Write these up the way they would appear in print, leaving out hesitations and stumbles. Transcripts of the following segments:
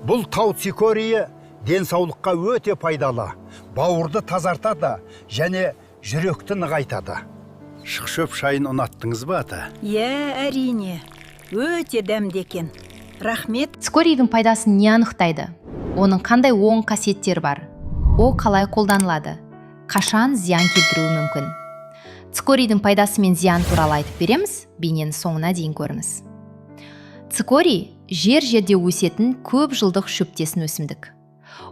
Бұл тау цикорийі денсаулыққа өте пайдалы, бауырды тазартады және жүректі нығайтады. Шықшөп шайын ұнаттыңыз ба, ата? Әрине, өте дәмді екен. Рахмет. Цикорийдің пайдасын не анықтайды? Оның қандай оң қасиеттері бар? Ол қалай қолданылады? Қашан зиян келтіруі мүмкін? Цикорийдің пайдасы мен зиян туралы айтып береміз, бейнені соңына дейін көріңіз. Цикорий жер-жерде өсетін көп жылдық шөптесін өсімдік.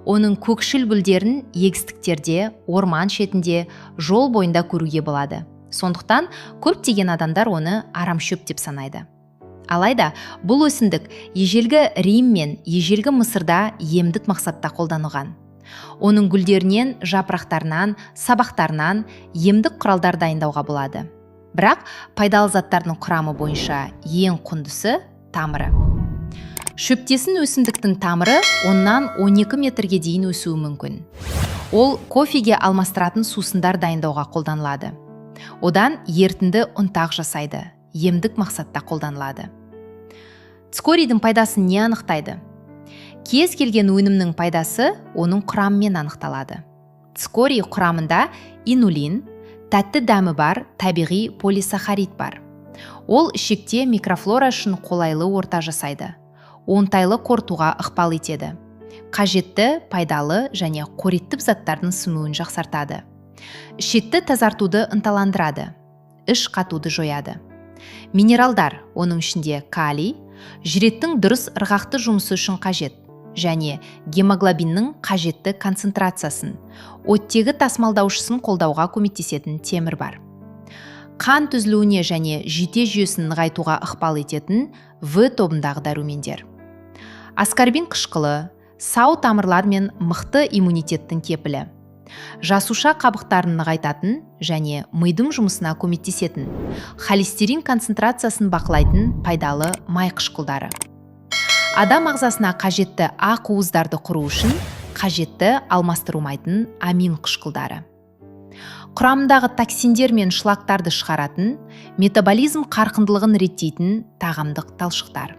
Оның көкшіл гүлдерін егістіктерде, орман шетінде, жол бойында көруге болады. Сондықтан көптеген адамдар оны арамшөп деп санайды. Алайда бұл өсімдік ежелгі Рим мен ежелгі Мысырда емдік мақсатта қолданылған. Оның гүлдерінен, жапырақтарынан, сабақтарынан емдік құралдар дайындауға болады. Бірақ пайдалы заттардың құрамы бойынша ең құндысы тамыры. Шөптесін өсімдіктің тамыры 10-12 метрге дейін өсуі мүмкін. Ол кофеге алмастыратын сусындар дайындауға қолданылады. Одан ерітінді ұнтақ жасайды, емдік мақсатта қолданылады. Цикорийдің пайдасын не анықтайды? Кез келген өнімнің пайдасы оның құрамымен анықталады. Цикорий құрамында инулин, тәтті дәмі бар табиғи полисахарид бар. Ол ішекте микрофлора үшін қолайлы орта жасайды. Оңтайлы қорытуға ықпал етеді. Қажетті, пайдалы және қоректіп заттардың сіңуін жақсартады. Ішекті тазартуды ынталандырады. Іш қатуды жояды. Минералдар, оның ішінде калий, жүректің дұрыс ырғақты жұмысы үшін қажет және гемоглобиннің қажетті концентрациясын, оттегі тасымалдаушысын қолдауға көмектесетін темір бар. Қан түзілуіне және жүйке жүйесін нығайтуға ықпал ететін В тобындағы дәрумендер. Аскорбин қышқылы, сау тамырлар мен мықты иммунитеттің кепілі. Жасуша қабықтарын нығайтатын және мидың жұмысына көмектесетін, холестерин концентрациясын бақылайтын пайдалы май қышқылдары. Адам ағзасына қажетті ақуыздарды құру үшін қажетті алмастырылмайтын амин қышқылдары. Құрамындағы токсиндер мен шлактарды шығаратын, метаболизм қарқындылығын реттейтін тағамдық талшықтар.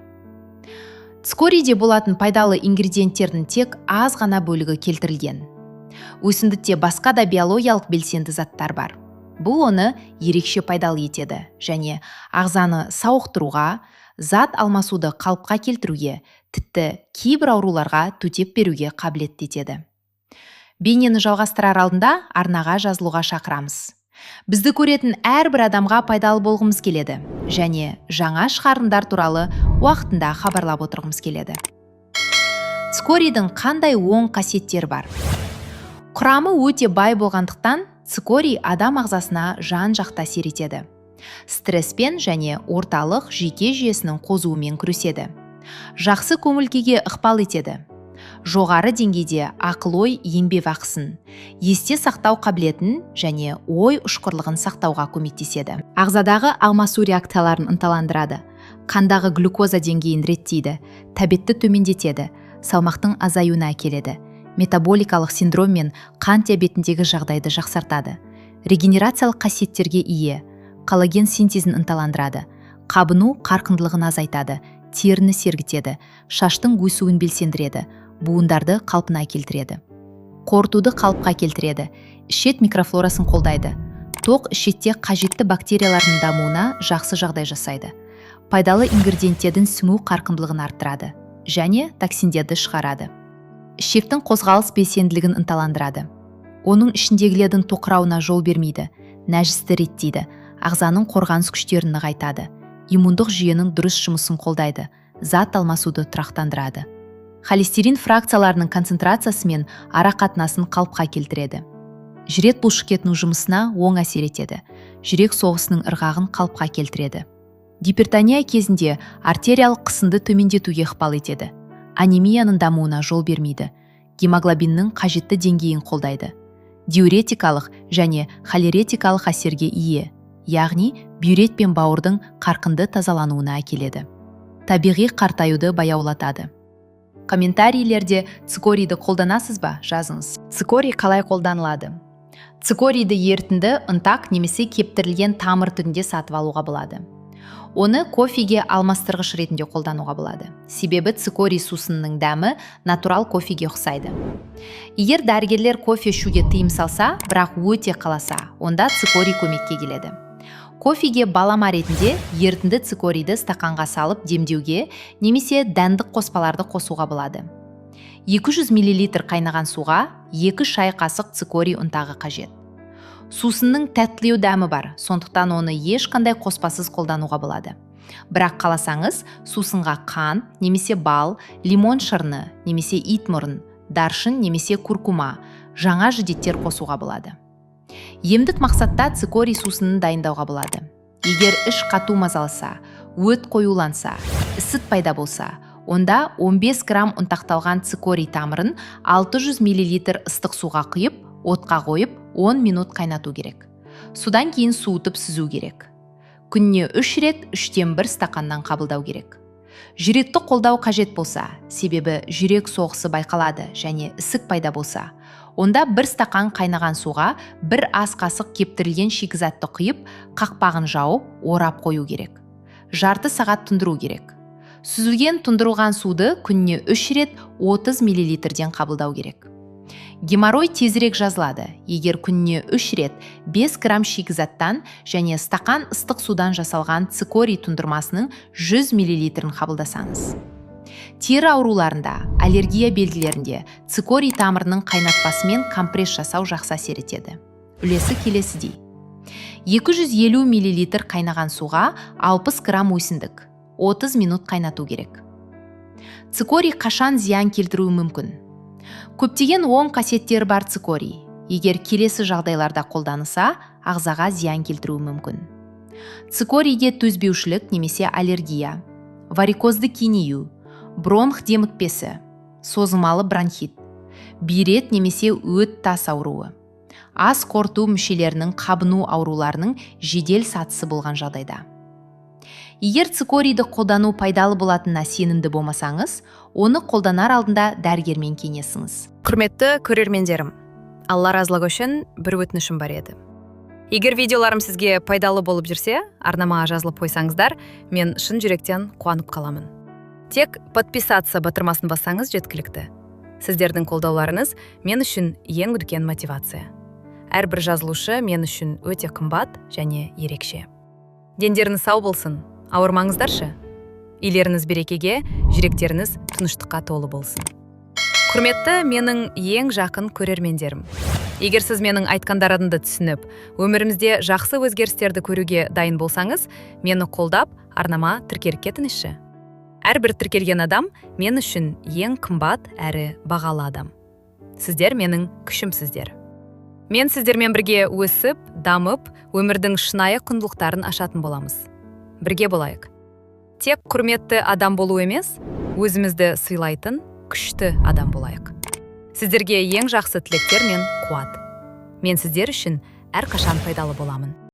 Цикорийде болатын пайдалы ингредиенттердің тек аз ғана бөлігі келтірілген. Өсімдікте басқа да биологиялық белсенді заттар бар. Бұл оны ерекше пайдалы етеді және ағзаны сауықтыруға, зат алмасуды қалыпқа келтіруге, тіпті кейбір ауруларға төтеп беруге қабілетті етеді. Бейнені жалғастырар алдында арнаға жазылуға шақырамыз. Бізді көретін әрбір адамға пайдалы болғымыз келеді және жаңа шығарылымдар туралы уақытында хабарлап отырғымыз келеді. Цикорийдің қандай оң қасиеттері бар? Құрамы өте бай болғандықтан, цикорий адам ағзасына жан-жақты әсер етеді. Стресспен және орталық жүйке жүйесінің қозуымен күреседі. Жақсы көңіл-күйге ықпал етеді. Жоғары деңгейде ақыл-ой еңбек ақысын, есте сақтау қабілетін және ой ұшқырлығын сақтауға көмектеседі. Ағзадағы алмасу реакцияларын ынталандырады. Қандағы глюкоза деңгейін реттейді, тәбетті төмендетеді, салмақтың азаюына әкеледі. Метаболикалық синдром мен қан диабетіндегі жағдайды жақсартады. Регенерациялық қасиеттерге ие, коллаген синтезін ынталандырады, қабыну қарқындылығын азайтады, теріні сергітеді, шаштың өсуін белсендіреді, буындарды қалпына келтіреді. Қорытуды қалыпқа келтіреді, ішек микрофлорасын қолдайды. Тоқ ішекте қажетті бактериялардың дамуына жақсы жағдай жасайды. Пайдалы ингредиенттердің сіңу қарқындылығын арттырады және токсиндерді шығарады. Ішектің қозғалыс белсенділігін ынталандырады. Оның ішіндегілердің тоқырауына жол бермейді, нәжісті реттейді, ағзаның қорғаныс күштерін нығайтады, иммундық жүйенің дұрыс жұмысын қолдайды, зат алмасуды тұрақтандырады. Холестерин фракцияларының концентрациясы мен ара қатынасын қалыпқа келтіреді. Жүрек бұлшықетінің жұмысына оң әсер етеді. Жүрек соғысының ырғағын қалыпқа келтіреді. Гипертония кезінде артериялық қысымды төмендетуге ықпал етеді. Анемияның дамуына жол бермейді. Гемоглобиннің қажетті деңгейін қолдайды. Диуретикалық және холеретикалық әсерге ие, яғни бүйрек пен бауырдың қарқынды тазалануына әкеледі. Табиғи қартаюды баяулатады. Комментарийлерде цикорийді қолданасыз ба? Жазыңыз. Цикорий қалай қолданылады? Цикорийді ерітінді, ұнтақ немесе кептірілген тамыр түрінде сатып алуға болады. Оны кофеге алмастырғыш ретінде қолдануға болады. Себебі цикорий сусынының дәмі натурал кофеге ұқсайды. Егер дәрігерлер кофе ішуге тыйым салса, бірақ өте қаласа, онда цикорий көмекке келеді. Кофеге балама ретінде ерітінді цикорийді стақанға салып демдеуге немесе дәндік қоспаларды қосуға болады. 200 мл қайнаған суға 2 шай қасық цикорий ұнтағы қажет. Сусынның тәттілеу дәмі бар, сондықтан оны ешқандай қоспасыз қолдануға болады. Бірақ қаласаңыз, сусынға қант, немесе бал, лимон шырны, немесе итмұрын, даршын немесе куркума, жаңа жидектер қосуға болады. Емдік мақсатта цикорий сусынын дайындауға болады. Егер іш қату мазалса, өт қоюланса, ісік пайда болса, онда 15 грамм ұнтақталған цикорий тамырын 600 мл ыстық суға құйып, отқа қойып, 10 минут қайнату керек. Судан кейін суытып сүзу керек. Күніне 3 рет 3-тен 1 стақаннан қабылдау керек. Жүректі қолдау қажет болса, себебі жүрек соғысы байқалады және ісік пайда болса, онда 1 стақан қайнаған суға 1 ас қасық кептірілген шикізатты құйып, қақпағын жауып, орап қою керек. Жарты сағат тұндыру керек. Сүзілген тұндырылған суды күніне 3 рет 30 мл-ден қабылдау керек. Геморрой тезірек жазылады, егер күніне 3 рет 5 грамм шикізаттан және стақан ыстық судан жасалған цикорий тұндырмасының 100 мл-ін қабылдасаңыз. Тері ауруларында, аллергия белгілерінде цикорий тамырының қайнатпасымен компресс жасау жақсы әсер етеді. Үлесі келесідей. 250 мл қайнаған суға 60 грамм өсімдік, 30 минут қайнату керек. Цикорий қашан зиян келтіруі мүмкін? Көптеген оң қасиеттері бар цикорий. Егер келесі жағдайларда қолданылса, ағзаға зиян келтіруі мүмкін. Цикорийге төзбеушілік немесе аллергия, варикозды кеңею, бронх демікпесі, созылмалы бронхит, бүйрек немесе өт тас ауруы, ас қорыту мүшелерінің қабыну ауруларының жедел сатысы болған жағдайда. Егер цикорийді қолдану пайдалы болатынына сенімді болмасаңыз, оны қолданар алдында дәрігермен кеңесіңіз. Құрметті көрермендерім, Алла разылығы үшін бір өтінішім бар еді. Егер видеоларым сізге пайдалы болып жүрсе, арнама жазылып қойсаңыздар, мен шын жүректен қуанып қаламын. Тек подписаться батырмасын бассаңыз жеткілікті. Сіздердің қолдауларыңыз мен үшін ең үлкен мотивация. Әрбір жазылушы мен үшін өте қымбат және ерекше. Дендеріңіз сау болсын, ауырмаңыздаршы. Үйлеріңіз берекеге, жүректеріңіз тыныштыққа толы болсын. Құрметті менің ең жақын көрермендерім. Егер сіз менің айтқандарымды түсініп, өмірімізде жақсы өзгерістерді көруге дайын болсаңыз, мені қолдап, арнама тіркеліп кетіңізші. Әрбір тіркелген адам мен үшін ең қымбат әрі бағалы адам. Сіздер менің күшімсіздер. Мен сіздермен бірге өсіп, дамып, өмірдің шынайы құндылықтарын ашатын боламыз. Бірге болайық. Тек құрметті адам болу емес, өзімізді сыйлайтын күшті адам болайық. Сіздерге ең жақсы тілектер мен қуат. Мен сіздер үшін әрқашан пайдалы боламын.